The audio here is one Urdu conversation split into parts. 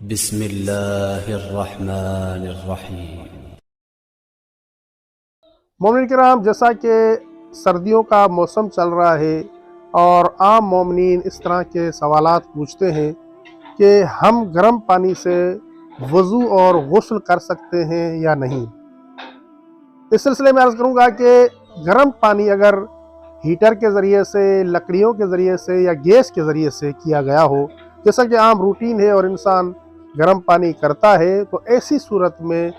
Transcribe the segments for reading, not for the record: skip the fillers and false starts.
بسم اللہ الرحمن الرحیم۔ مومنین کرام، جیسا کہ سردیوں کا موسم چل رہا ہے اور عام مومنین اس طرح کے سوالات پوچھتے ہیں کہ ہم گرم پانی سے وضو اور غسل کر سکتے ہیں یا نہیں۔ اس سلسلے میں عرض کروں گا کہ گرم پانی اگر ہیٹر کے ذریعے سے، لکڑیوں کے ذریعے سے یا گیس کے ذریعے سے کیا گیا ہو، جیسا کہ عام روٹین ہے اور انسان گرم پانی کرتا ہے، تو ایسی صورت میں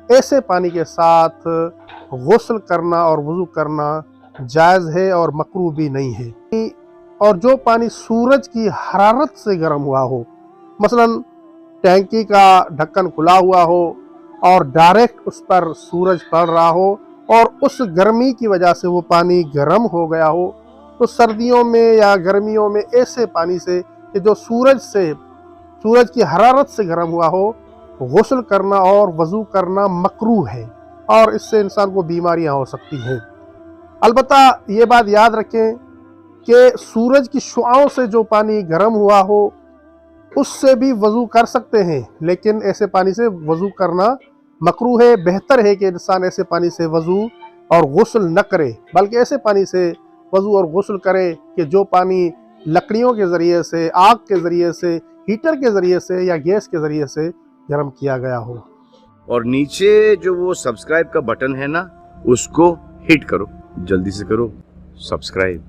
ایسے پانی کے ساتھ غسل کرنا اور وضو کرنا جائز ہے اور مکروہ بھی نہیں ہے۔ اور جو پانی سورج کی حرارت سے گرم ہوا ہو، مثلا ٹینکی کا ڈھکن کھلا ہوا ہو اور ڈائریکٹ اس پر سورج پڑ رہا ہو اور اس گرمی کی وجہ سے وہ پانی گرم ہو گیا ہو، تو سردیوں میں یا گرمیوں میں ایسے پانی سے کہ جو سورج کی حرارت سے گرم ہوا ہو، غسل کرنا اور وضو کرنا مکروہ ہے اور اس سے انسان کو بیماریاں ہو سکتی ہیں۔ البتہ یہ بات یاد رکھیں کہ سورج کی شعاؤں سے جو پانی گرم ہوا ہو اس سے بھی وضو کر سکتے ہیں، لیکن ایسے پانی سے وضو کرنا مکروہ ہے۔ بہتر ہے کہ انسان ایسے پانی سے وضو اور غسل نہ کرے، بلکہ ایسے پانی سے وضو اور غسل کرے کہ جو پانی لکڑیوں کے ذریعے سے، آگ کے ذریعے سے، ہیٹر کے ذریعے سے یا گیس کے ذریعے سے گرم کیا گیا ہو۔ اور نیچے جو وہ سبسکرائب کا بٹن ہے نا، اس کو ہٹ کرو، جلدی سے کرو سبسکرائب۔